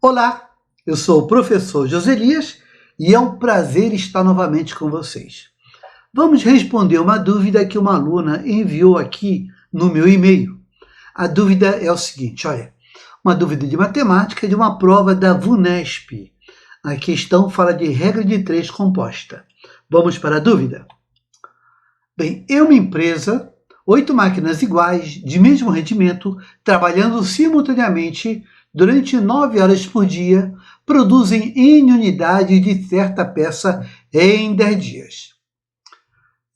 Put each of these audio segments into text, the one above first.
Olá, eu sou o professor Joselias e é um prazer estar novamente com vocês. Vamos responder uma dúvida que uma aluna enviou aqui no meu e-mail. A dúvida é o seguinte, olha, uma dúvida de matemática de uma prova da VUNESP. A questão fala de regra de 3 composta. Vamos para a dúvida? Bem, é uma empresa, 8 máquinas iguais, de mesmo rendimento, trabalhando simultaneamente durante 9 horas por dia, produzem N unidades de certa peça em 10 dias.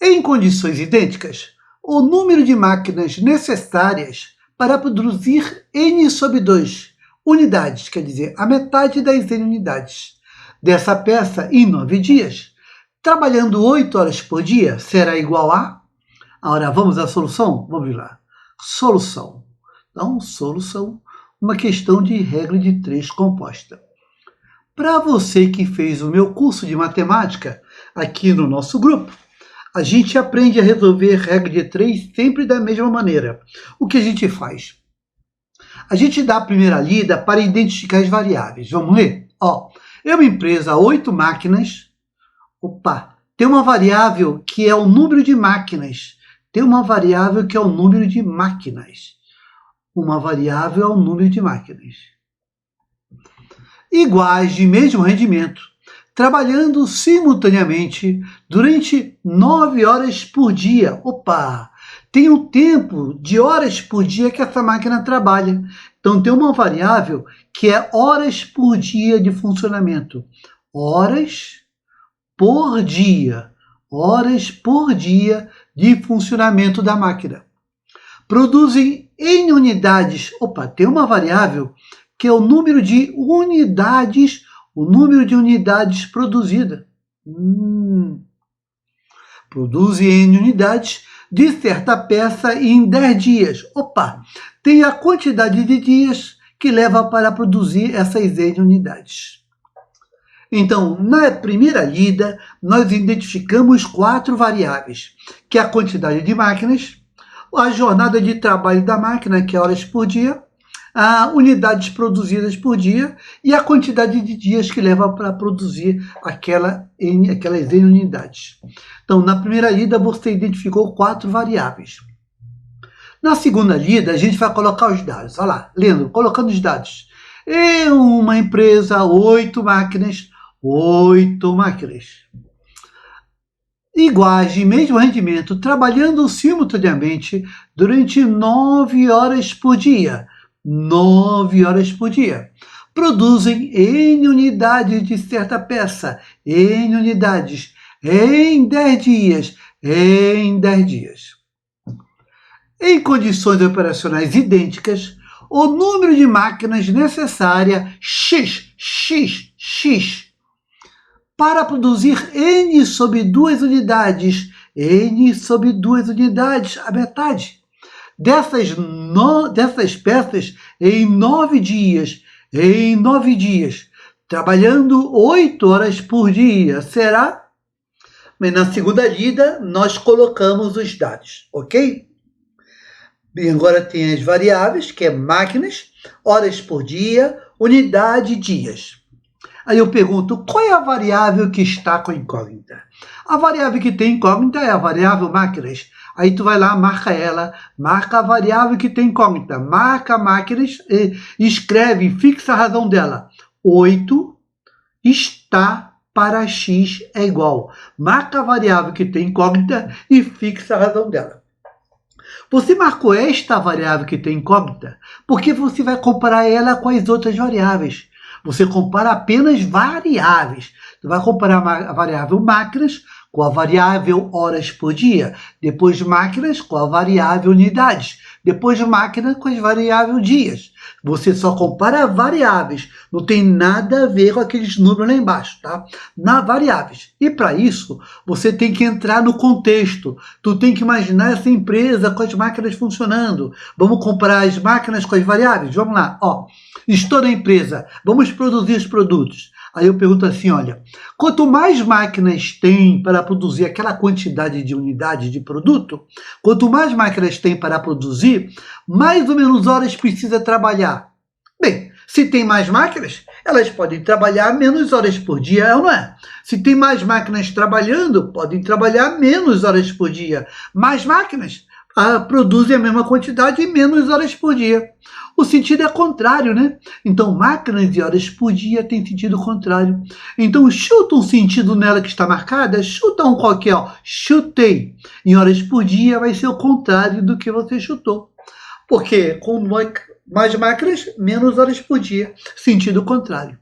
Em condições idênticas, o número de máquinas necessárias para produzir N sobre 2 unidades, quer dizer, a metade das N unidades dessa peça em 9 dias, trabalhando 8 horas por dia, será igual a... Agora, vamos à solução? Vamos lá. Solução. Então, solução. Uma questão de regra de 3 composta. Para você que fez o meu curso de matemática aqui no nosso grupo, a gente aprende a resolver regra de 3 sempre da mesma maneira. O que a gente faz? A gente dá a primeira lida para identificar as variáveis. Vamos ler? Ó, é uma empresa, 8 máquinas. Opa, tem uma variável que é o número de máquinas. Tem uma variável que é o número de máquinas. Uma variável é o número de máquinas. Iguais de mesmo rendimento, trabalhando simultaneamente durante 9 horas por dia. Opa! Tem um tempo de horas por dia que essa máquina trabalha. Então tem uma variável que é horas por dia de funcionamento. Horas por dia. Horas por dia de funcionamento da máquina. Produzem N unidades. Opa, tem uma variável que é o número de unidades, produzidas. Produzem N unidades de certa peça em 10 dias. Opa, tem a quantidade de dias que leva para produzir essas N unidades. Então, na primeira lida, nós identificamos 4 variáveis, que é a quantidade de máquinas, a jornada de trabalho da máquina, que é horas por dia, a unidades produzidas por dia e a quantidade de dias que leva para produzir aquelas N unidades. Então, na primeira lida, você identificou 4 variáveis. Na segunda lida, a gente vai colocar os dados. Olha lá, Leandro, colocando os dados. É uma empresa, 8 máquinas, iguais de mesmo rendimento, trabalhando simultaneamente durante 9 horas por dia. 9 horas por dia. Produzem N unidades de certa peça, N unidades, em 10 dias, em 10 dias. Em condições operacionais idênticas, o número de máquinas necessária, X, para produzir N sobre 2 unidades, N sobre 2 unidades, a metade dessas peças em 9 dias, trabalhando 8 horas por dia, será? Mas na segunda lida, nós colocamos os dados, ok? E agora tem as variáveis, que é máquinas, horas por dia, unidade, dias. Aí eu pergunto, qual é a variável que está com incógnita? A variável que tem incógnita é a variável máquinas. Aí tu vai lá, marca ela, marca a variável que tem incógnita, marca máquinas, escreve, fixa a razão dela. 8 está para x é igual. Marca a variável que tem incógnita e fixa a razão dela. Você marcou esta variável que tem incógnita porque você vai comparar ela com as outras variáveis. Você compara apenas variáveis. Você vai comparar a variável máquinas com a variável horas por dia, depois máquinas com a variável unidades, depois máquina com as variáveis dias. Você só compara variáveis, não tem nada a ver com aqueles números lá embaixo, tá? Na variáveis. E para isso, você tem que entrar no contexto. Tu tem que imaginar essa empresa com as máquinas funcionando. Vamos comparar as máquinas com as variáveis? Vamos lá, ó. Estou na empresa, vamos produzir os produtos. Aí eu pergunto assim, olha, quanto mais máquinas tem para produzir aquela quantidade de unidade de produto, quanto mais máquinas tem para produzir, mais ou menos horas precisa trabalhar. Bem, Se tem mais máquinas, elas podem trabalhar menos horas por dia, é ou não é? Se tem mais máquinas trabalhando, podem trabalhar menos horas por dia. Mais máquinas produzem a mesma quantidade e menos horas por dia. O sentido é contrário, né? Então, máquinas e horas por dia tem sentido contrário. Então, chuta um sentido nela que está marcada, chuta um qualquer, ó, chutei. Em horas por dia vai ser o contrário do que você chutou. Porque com mais máquinas, menos horas por dia. Sentido contrário.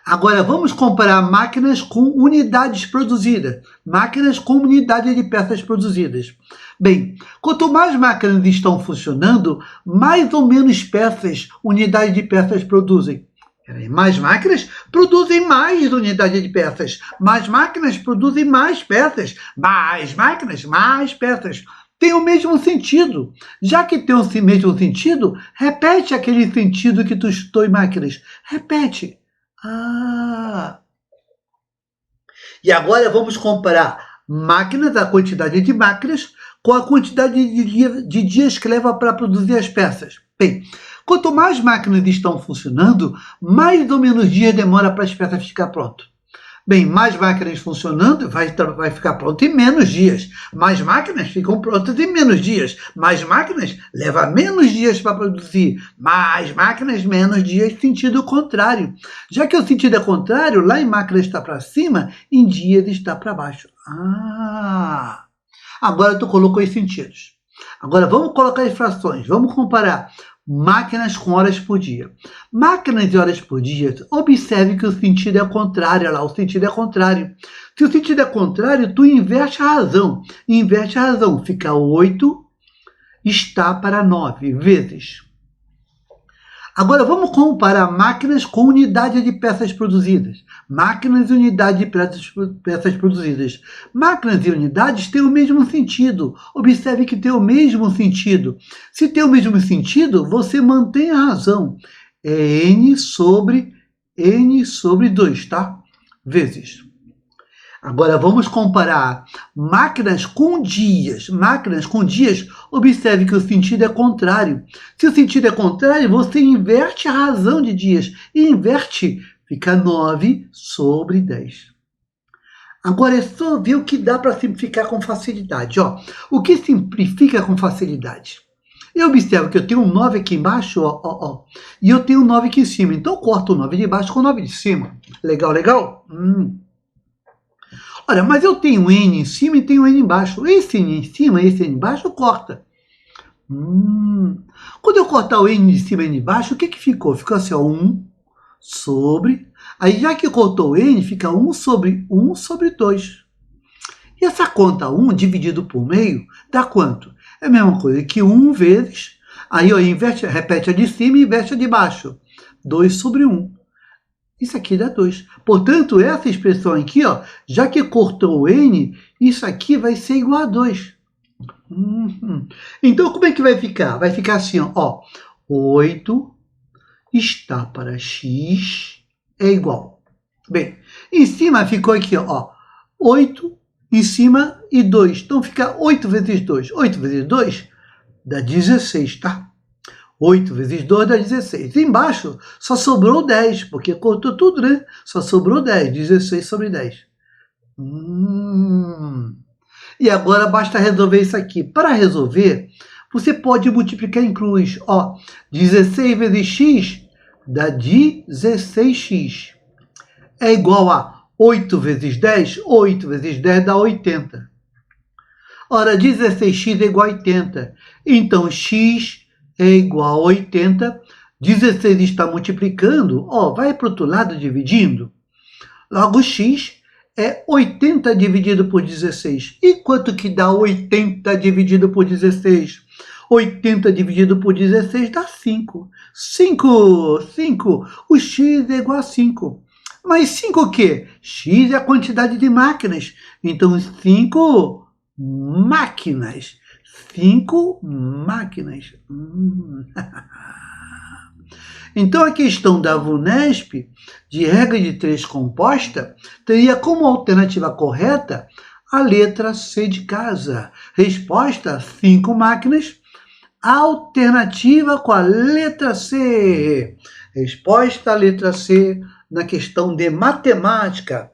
Agora, vamos comparar máquinas com unidades produzidas. Máquinas com unidade de peças produzidas. Bem, quanto mais máquinas estão funcionando, mais ou menos peças, unidade de peças produzem. Mais máquinas produzem mais unidade de peças. Mais máquinas produzem mais peças. Mais máquinas, mais peças. Tem o mesmo sentido. Já que tem o mesmo sentido, repete aquele sentido que tu estudou em máquinas. Repete. E agora vamos comparar máquinas, a quantidade de máquinas, com a quantidade de dias que leva para produzir as peças. Bem, quanto mais máquinas estão funcionando, mais ou menos dias demora para as peças ficar prontas. Bem, mais máquinas funcionando, vai ficar pronto em menos dias. Mais máquinas ficam prontas em menos dias. Mais máquinas leva menos dias para produzir. Mais máquinas, menos dias, sentido contrário. Já que o sentido é contrário, lá em máquinas está para cima, em dias está para baixo. Agora tu colocou os sentidos. Agora vamos colocar as frações. Vamos comparar máquinas com horas por dia. Máquinas e horas por dia, observe que o sentido é contrário, olha lá, o sentido é contrário. Se o sentido é contrário, tu inverte a razão. Inverte a razão, fica 8 está para 9 vezes. Agora vamos comparar máquinas com unidade de peças produzidas. Máquinas e unidade de peças produzidas. Máquinas e unidades têm o mesmo sentido. Observe que tem o mesmo sentido. Se tem o mesmo sentido, você mantém a razão. É N sobre 2, tá? Vezes. Agora vamos comparar máquinas com dias. Máquinas com dias, observe que o sentido é contrário. Se o sentido é contrário, você inverte a razão de dias. E inverte, fica 9 sobre 10. Agora é só ver o que dá para simplificar com facilidade. Ó, o que simplifica com facilidade? Eu observo que eu tenho um 9 aqui embaixo, e eu tenho um 9 aqui em cima. Então eu corto o 9 de baixo com o 9 de cima. Legal, legal? Olha, mas eu tenho N em cima e tenho N embaixo. Esse N em cima e esse N embaixo corta. Quando eu cortar o N de cima e N de baixo, o que ficou? Ficou assim, ó, 1 sobre... Aí, já que cortou o N, fica 1 sobre 2. E essa conta 1 dividido por meio dá quanto? É a mesma coisa que 1 vezes... Aí, ó, inverte, repete a de cima e inverte a de baixo. 2 sobre 1. Isso aqui dá 2. Portanto, essa expressão aqui, ó, já que cortou o N, isso aqui vai ser igual a 2. Então, como é que vai ficar? Vai ficar assim, ó, 8 está para x é igual. Bem, em cima ficou aqui, ó, 8 em cima e 2. Então, fica 8 vezes 2. 8 vezes 2 dá 16, tá? 8 vezes 2 dá 16. Embaixo só sobrou 10, porque cortou tudo, né? Só sobrou 10, 16 sobre 10. E agora basta resolver isso aqui. Para resolver, você pode multiplicar em cruz. Ó, 16 vezes x dá 16x. É igual a 8 vezes 10. 8 vezes 10 dá 80. Ora, 16x é igual a 80. Então, x é igual a 80. 16 está multiplicando. Ó, vai para o outro lado dividindo. Logo, x é 80 dividido por 16. E quanto que dá 80 dividido por 16? 80 dividido por 16 dá 5. 5. O x é igual a 5. Mas 5 o quê? X é a quantidade de máquinas. Então, 5 máquinas. 5 máquinas. Então, a questão da VUNESP, de regra de 3 composta, teria como alternativa correta a letra C de casa. Resposta: 5 máquinas. alternativa com a letra C. Resposta à letra C na questão de matemática.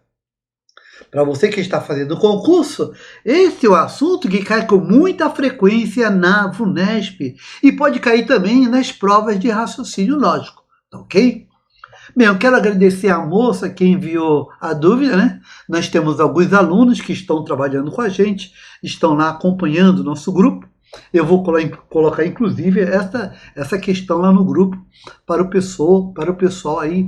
Para você que está fazendo o concurso, esse é o assunto que cai com muita frequência na VUNESP e pode cair também nas provas de raciocínio lógico, tá ok? Bem, eu quero agradecer a moça que enviou a dúvida, né? Nós temos alguns alunos que estão trabalhando com a gente, estão lá acompanhando o nosso grupo. Eu vou colocar, inclusive, essa questão lá no grupo para o pessoal aí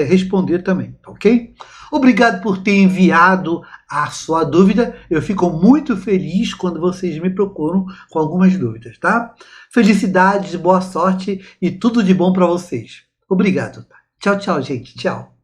responder também, tá ok? Obrigado por ter enviado a sua dúvida. Eu fico muito feliz quando vocês me procuram com algumas dúvidas, tá? Felicidades, boa sorte e tudo de bom para vocês. Obrigado. Tchau, tchau, gente. Tchau.